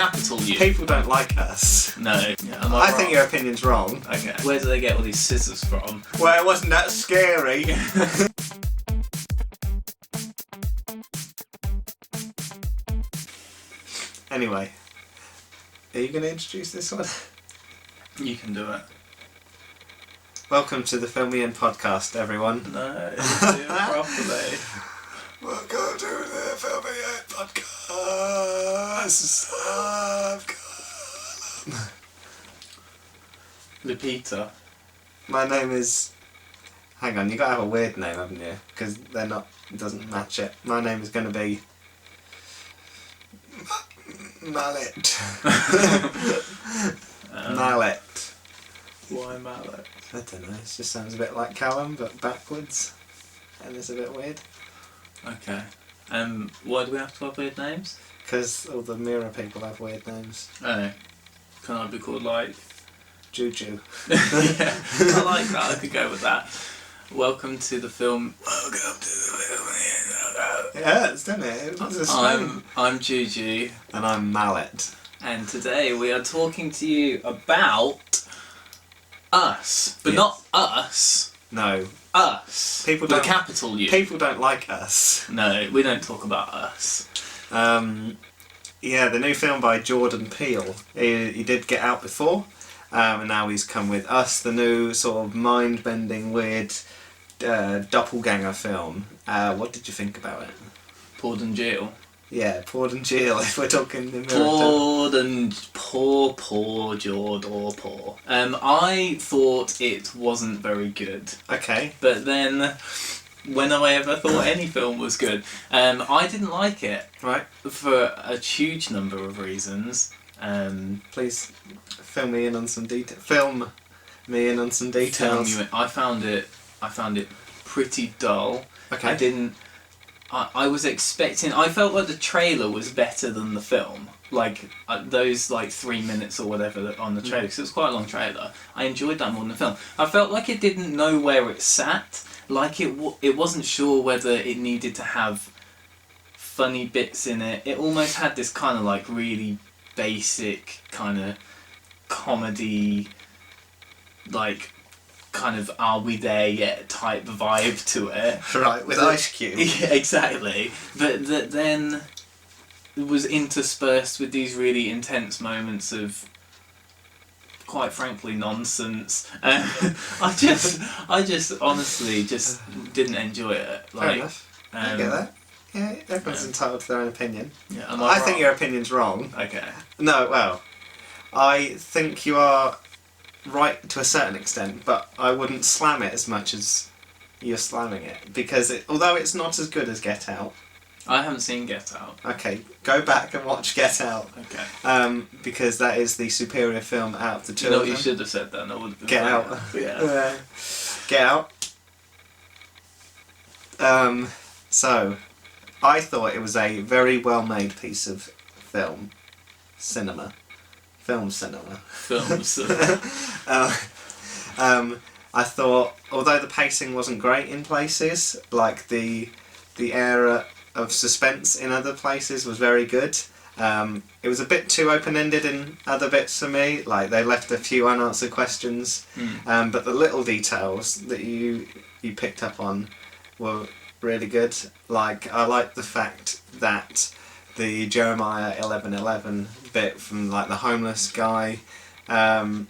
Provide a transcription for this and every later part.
Capital U. People don't like us. No. Yeah, am I think your opinion's wrong. Okay. Where do they get all these scissors from? Well, it wasn't that scary. Anyway, are you going to introduce this one? You can do it. Welcome to the Film Me In podcast, everyone. No, do it properly. Welcome to the Film Me In podcast. Lupita. My name is... Hang on, you got to have a weird name, haven't you? Because they're not... It doesn't match it. My name is going to be... Mallet. Mallet. Why Mallet? I don't know, it just sounds a bit like Callum, but backwards. And it's a bit weird. Okay. Why do we have to have weird names? Because all the mirror people have weird names. Oh. Can I be called like... Juju. Yeah, I like that, I could go with that. Welcome to the film... Yeah, it's done it. It was a spelling. I'm Juju. And I'm Mallet. And today we are talking to you about us. But Yes. not us. No. Us. People With don't... a capital U. People don't like us. No, we don't talk about us. Yeah, the new film by Jordan Peele. He did Get Out before, and now he's come with Us, the new sort of mind-bending, weird doppelganger film. What did you think about it? Pord and Jill. Yeah, Pord and Jill, if we're talking in America. Poor Jord or poor. I thought it wasn't very good. Okay. But then, when I ever thought any film was good, I didn't like it. Right. For a huge number of reasons. Please fill me in on some details. Film me in on some details. I found it pretty dull. Okay. I was expecting... I felt like the trailer was better than the film. Like, those 3 minutes or whatever on the trailer, because it was quite a long trailer. I enjoyed that more than the film. I felt like it didn't know where it sat. Like, it wasn't sure whether it needed to have funny bits in it. It almost had this kind of really basic kind of comedy, kind of are we there yet type vibe to it. Right, with Ice Cube. Yeah, exactly. But that then was interspersed with these really intense moments of, quite frankly, nonsense. I just honestly just didn't enjoy it. Fair enough. I get that. Yeah, everyone's entitled to their own opinion. Yeah, I think your opinion's wrong. Okay. No, well, I think you are right to a certain extent, but I wouldn't slam it as much as you're slamming it, because although it's not as good as Get Out... I haven't seen Get Out. Okay, go back and watch Get Out. Okay. Because that is the superior film out of the two You know of what, you them. should have said that. That would have been Get funny. Out. Yeah. Get Out. So, I thought it was a very well-made piece of film cinema. Films. I thought, although the pacing wasn't great in places, like the era of suspense in other places was very good. It was a bit too open-ended in other bits for me, like they left a few unanswered questions, but the little details that you picked up on were really good. Like, I liked the fact that the Jeremiah 11:11 bit from the homeless guy, well,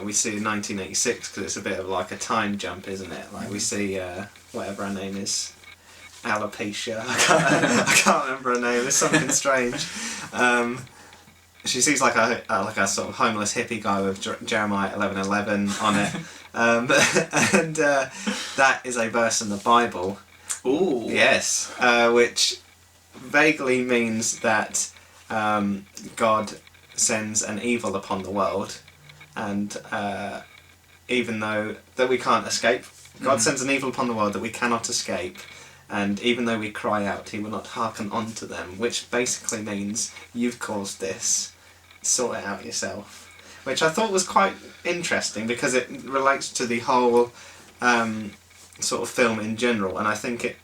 we see in 1986, because it's a bit of a time jump, isn't it? We see whatever her name is, Alopecia. I can't remember her name. It's something strange. She sees a sort of homeless hippie guy with Jeremiah 11:11 on it, and that is a verse in the Bible. Ooh. Yes, which vaguely means that God sends an evil upon the world, and even though that we can't escape, God sends an evil upon the world that we cannot escape, and even though we cry out, he will not hearken unto them, which basically means you've caused this, sort it out yourself. Which I thought was quite interesting, because it relates to the whole sort of film in general, and I think it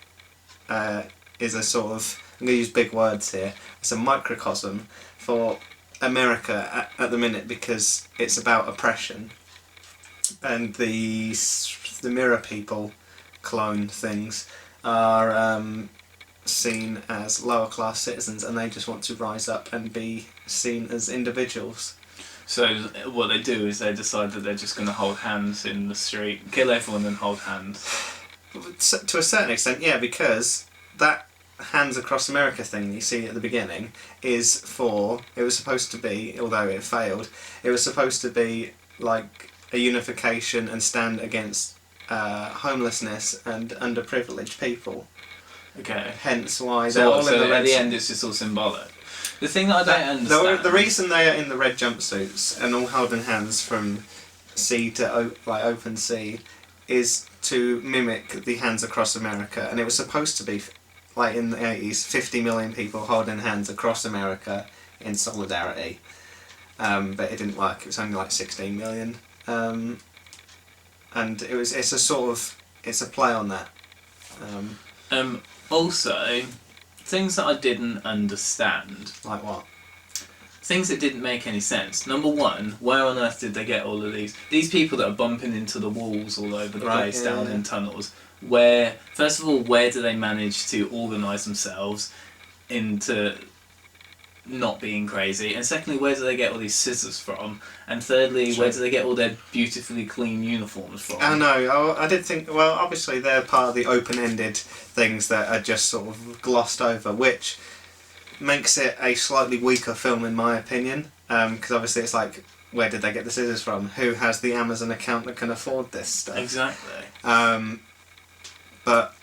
is a sort of, I'm going to use big words here, it's a microcosm for America at the minute because it's about oppression, and the mirror people clone things are seen as lower class citizens, and they just want to rise up and be seen as individuals. So what they do is they decide that they're just going to hold hands in the street, kill everyone and hold hands. To a certain extent, yeah, because that Hands Across America thing you see at the beginning is for, it was supposed to be, although it failed, it was supposed to be like a unification and stand against homelessness and underprivileged people. Okay. Hence why they're all in the red. At the end it's just all symbolic. The thing that I don't understand... The reason they are in the red jumpsuits and all holding hands from sea to open sea is to mimic the Hands Across America, and it was supposed to be, like in the 80s, 50 million people holding hands across America in solidarity, but it didn't work. It was only like 16 million, and it's a play on that. Also, things that I didn't understand. Like what? Things that didn't make any sense. Number one, where on earth did they get all of these people that are bumping into the walls all over the place down in tunnels? First of all, where do they manage to organise themselves into not being crazy? And secondly, where do they get all these scissors from? And thirdly, where do they get all their beautifully clean uniforms from? I know. I did think, well, obviously they're part of the open-ended things that are just sort of glossed over, which makes it a slightly weaker film in my opinion, because obviously it's like, where did they get the scissors from? Who has the Amazon account that can afford this stuff? Exactly. But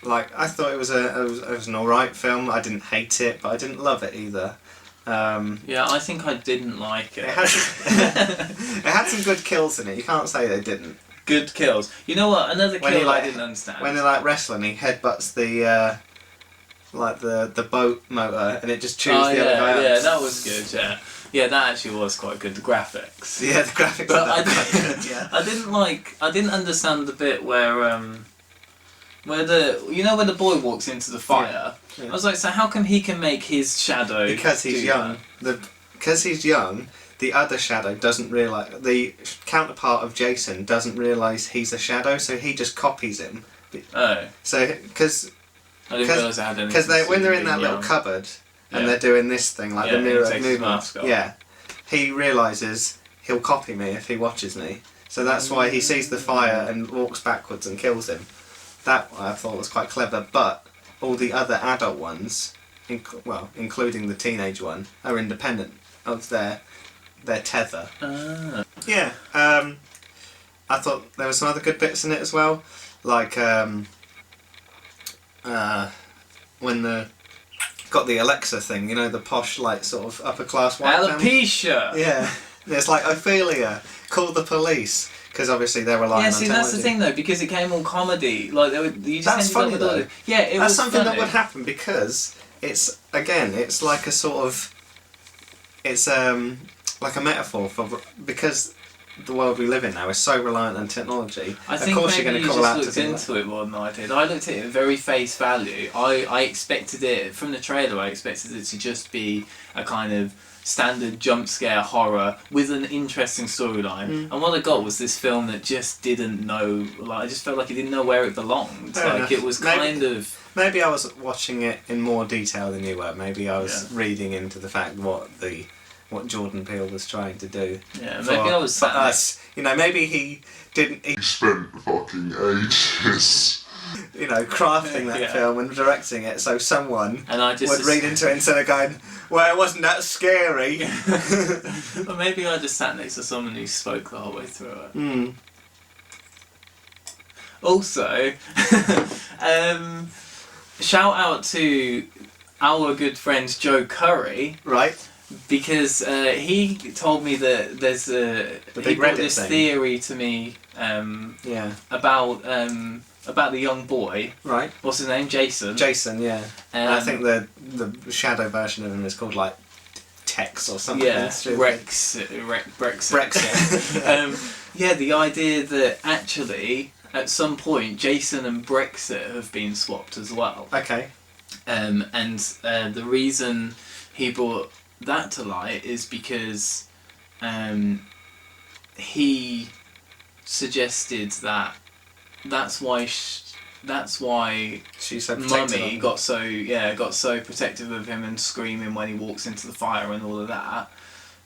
like, I thought it was an alright film. I didn't hate it, but I didn't love it either. Yeah, I think I didn't like it. It had some good kills in it. You can't say they didn't. Good kills. You know what? Another kill I didn't understand. When they're like wrestling, he headbutts the the boat motor, and it just chews the other guy up. Yeah, that was good. Yeah, yeah, that actually was quite good. The graphics. Yeah, the graphics. But are quite good. Yeah. I didn't understand the bit where the boy walks into the fire. Yeah. I was like, so how come he can make his shadow? Because he's young. Because he's young, the other shadow doesn't realise. The counterpart of Jason doesn't realise he's a shadow, so he just copies him. Oh. So because I didn't realise I had anything. Because when they're in that little cupboard and they're doing this thing, like the mirror movement, he realises he'll copy me if he watches me. So that's why he sees the fire and walks backwards and kills him. That I thought was quite clever, but all the other adult ones, including the teenage one, are independent of their tether. Ah. Yeah, I thought there were some other good bits in it as well, like when got the Alexa thing, you know, the posh, like, sort of upper class white Alopecia! Yeah, it's like, Ophelia, call the police. Because obviously they're relying on technology. That's the thing though, because it came all comedy. Like that's funny though. Yeah, it was that's something funny. that would happen because it's like a sort of, it's like a metaphor for, because the world we live in now is so reliant on technology. I think of course maybe you're going to you call out just to looked into it more than I did. I looked at it at very face value. I expected it from the trailer. I expected it to just be a kind of standard jump scare horror with an interesting storyline, and what I got was this film that just didn't know, like, I just felt like it didn't know where it belonged. Fair enough. It was maybe I was watching it in more detail than you were. Maybe I was reading into the fact what Jordan Peele was trying to do. Yeah, maybe I was for us. You know, maybe he didn't. He spent fucking ages. You know, crafting that film and directing it so someone would read into it instead of going, well, it wasn't that scary. Or maybe I just sat next to someone who spoke the whole way through it. Mm. Also, shout out to our good friend Joe Curry. Right. Because he told me that there's he brought this theory to me about the young boy. Right. What's his name? Jason. Jason, yeah. I think the shadow version of him is called like Tex or something. Yeah. Brexit. Yeah, the idea that actually at some point Jason and Brexit have been swapped as well. Okay. And the reason he brought that to light is because he suggested that that's why She's so protective Mummy got so protective of him and screaming when he walks into the fire and all of that,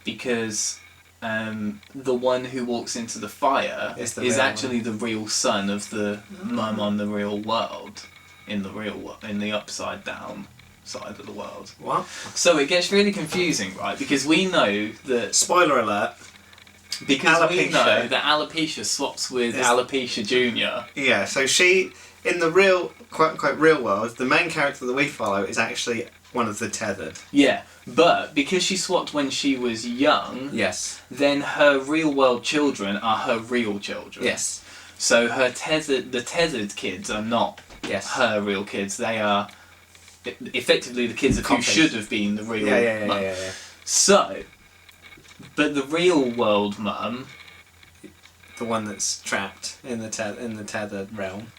because the one who walks into the fire is actually the real son of the mum on the real world, in the upside down side of the world. What? So it gets really confusing, right? Because we know that Spoiler alert. we know that Alopecia swaps with Alopecia Junior. Yeah, so she, in the real, quote-unquote, real world, the main character that we follow is actually one of the tethered. Yeah, but because she swapped when she was young, Yes. then her real world children are her real children. Yes. So the tethered kids are not her real kids. They are effectively the kids of who should have been the real mum. Yeah. So, but the real world mum, The one that's trapped in the tethered realm.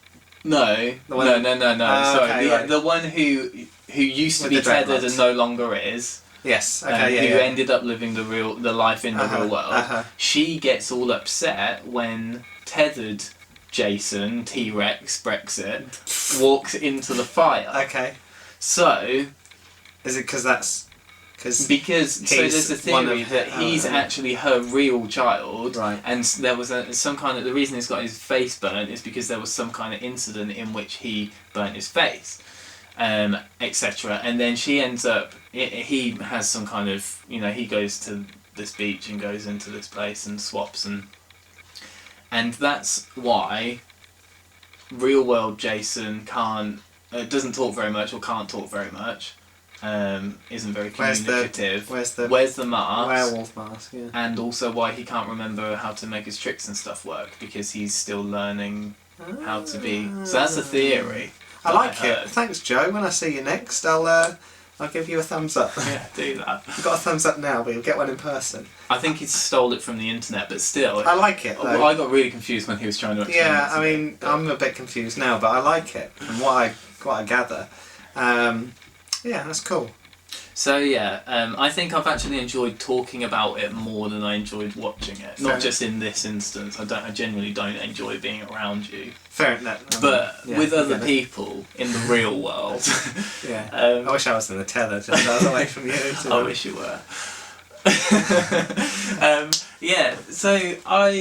No. Sorry, right. the one who used to With be the tethered dreadlocks. and no longer is. Yes. Who Okay. ended up living the life in the real world. Uh-huh. She gets all upset when tethered Jason T-Rex Brexit walks into the fire. Okay. So Is it because that's there's a theory that he's actually her real child, right? And there was the reason he's got his face burnt is because there was some kind of incident in which he burnt his face, etc. And then she ends up. He has some kind of he goes to this beach and goes into this place and swaps and that's why real world Jason doesn't talk very much or can't talk very much. Isn't very communicative. Where's the mask? Werewolf mask, yeah. And also why he can't remember how to make his tricks and stuff work, because he's still learning how to be. So that's a theory. I like it. Thanks, Joe. When I see you next, I'll give you a thumbs up. Yeah, do that. You've got a thumbs up now, but you'll get one in person. I think he stole it from the internet, but still. I like it, though. I got really confused when he was trying to explain Yeah, it to I mean, me, I'm a bit confused now, but I like it from what I gather. Yeah, that's cool. So yeah, I think I've actually enjoyed talking about it more than I enjoyed watching it. Not just in this instance. I genuinely don't enjoy being around you. Fair enough. But with other people in the real world. Yeah. I wish I was in the tether, just I was away from you. I wish you were. Yeah. So what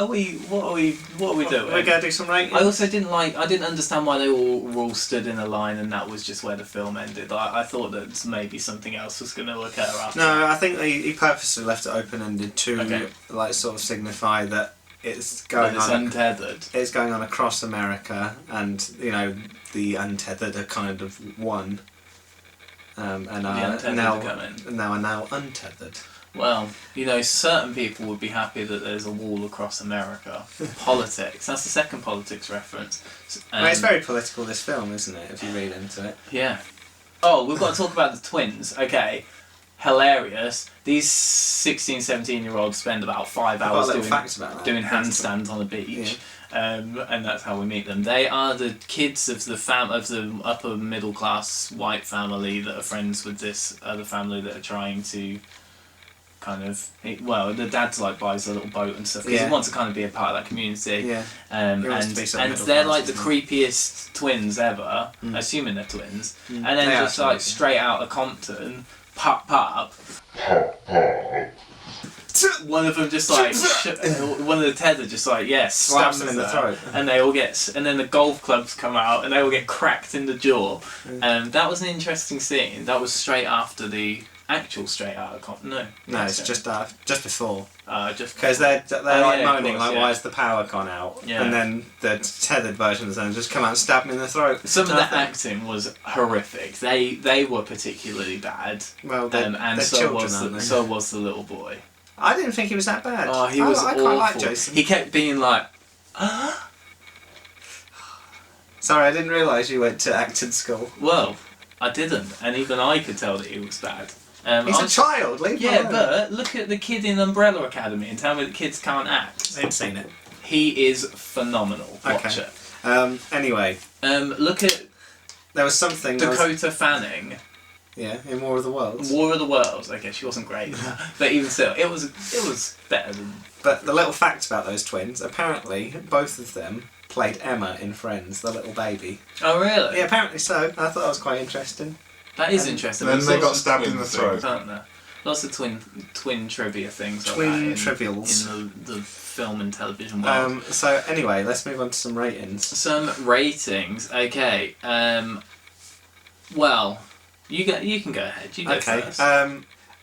are we doing? We're gonna do some rating. I also didn't understand why they were all stood in a line and that was just where the film ended. I thought that maybe something else was going to occur after. No, I think he purposely left it open-ended to sort of signify that it's going on. Untethered. It's going on across America, and the untethered are kind of one, and are now untethered. Well, certain people would be happy that there's a wall across America. Politics. That's the second politics reference. It's very political, this film, isn't it, if you read into it? Yeah. Oh, we've got to talk about the twins. Okay. Hilarious. These 16, 17-year-olds spend about 5 hours doing handstands on a beach. Yeah. And that's how we meet them. They are the kids of the upper middle class white family that are friends with this other family that are trying to the dad's buys a little boat and stuff because he wants to kind of be a part of that community. Yeah. And they're like the creepiest twins ever, assuming they're twins. And then they just straight out of Compton, pop. One of them just one of the tether just stabs them in the throat, and they all and then the golf clubs come out and they all get cracked in the jaw. That was an interesting scene. That was straight after the actual straight out of Compton. No, it's just before. Just because they're moaning why has the power gone out? Yeah. And then the tethered version of them just come out and stab them in the throat. Some of the acting was horrific. They were particularly bad. Well, and so was the little boy. I didn't think he was that bad. Oh, he was awful. I quite like Jason. He kept being like, Sorry, I didn't realise you went to acting school. Well, I didn't, and even I could tell that he was bad. He's a child, leave him alone. But look at the kid in Umbrella Academy and tell me that kids can't act. I haven't seen it. He is phenomenal. Watch it. Anyway. Look at there was something Dakota Fanning Yeah, in War of the Worlds. War of the Worlds. Okay, she wasn't great, but even still, it was better than. But the little fact about those twins, apparently both of them played Emma in Friends, the little baby. Oh really? Yeah, apparently so. I thought that was quite interesting. That is interesting. Then There's they lots got of stabbed in twin the throat. things, aren't there? Lots of twin trivia things. Twin like that trivials. in the film and television world. So anyway, let's move on to some ratings. Some ratings. Okay. Well, you can go ahead. You go first.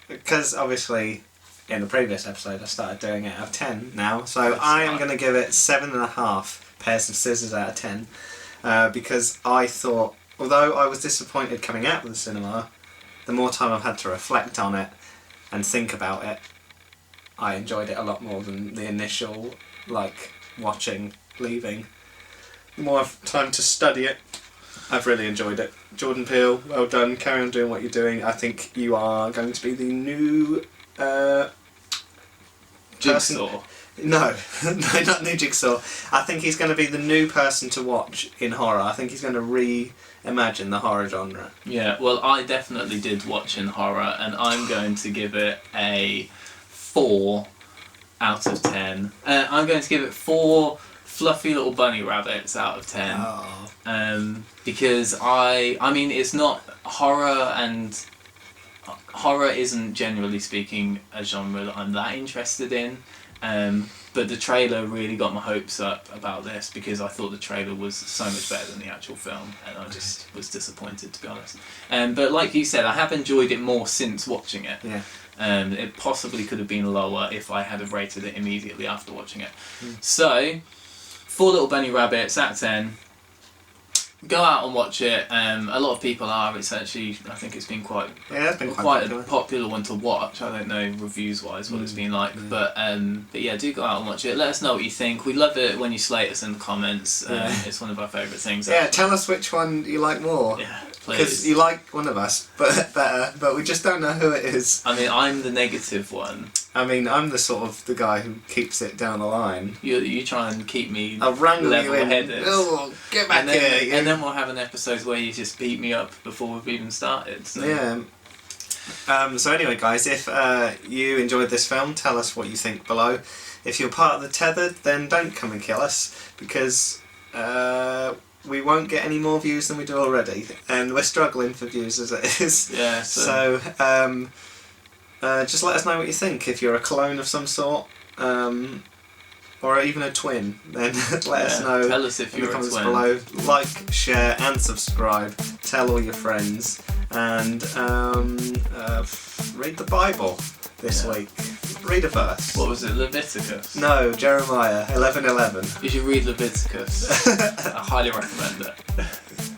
Because obviously in the previous episode I started doing it out of 10 now, so That's I am fine. going to give it 7.5 pairs of scissors out of 10, because I thought, although I was disappointed coming out of the cinema, the more time I've had to reflect on it and think about it, I enjoyed it a lot more than the initial, watching, leaving. The more I've time to study it, I've really enjoyed it. Jordan Peele, well done. Carry on doing what you're doing. I think you are going to be the new Jigsaw. No, no, not new Jigsaw. I think he's going to be the new person to watch in horror. I think he's going to reimagine the horror genre. Yeah, well, I definitely did watch in horror, and I'm going to give it a 4 out of 10. I'm going to give it 4 fluffy little bunny rabbits out of 10. Oh. Because I mean, it's not horror, and horror isn't, generally speaking, a genre that I'm that interested in. But the trailer really got my hopes up about this, because I thought the trailer was so much better than the actual film, and I just was disappointed, to be honest. But like you said, I have enjoyed it more since watching it. Yeah. It possibly could have been lower if I had have rated it immediately after watching it. So, 4 little bunny rabbits out of 10. Go out and watch it. A lot of people are. It's actually, I think it's been quite Yeah, it's been quite popular. a popular one to watch. I don't know reviews wise what it's been like, but yeah, do go out and watch it. Let us know what you think. We love it when you slate us in the comments. It's one of our favourite things. Yeah, tell us which one you like more. Yeah, Because please. you like one of us better, but we just don't know who it is. I mean, I'm the negative one. I mean, I'm the guy who keeps it down the line. You try and keep me I'll wrangle you in. level-headed. Oh, get back And then, here. and then we'll have an episode where you just beat me up before we've even started. So. Yeah. So anyway, guys, if you enjoyed this film, tell us what you think below. If you're part of the Tethered, then don't come and kill us, because we won't get any more views than we do already, and we're struggling for views as it is. Yeah. So just let us know what you think. If you're a clone of some sort, or even a twin, then let us know. Tell us if in the you're a comments twin. below. Like, share, and subscribe. Tell all your friends, and read the Bible this week. Read a verse. What was it, Leviticus? No, Jeremiah 11:11. You should read Leviticus. I highly recommend it.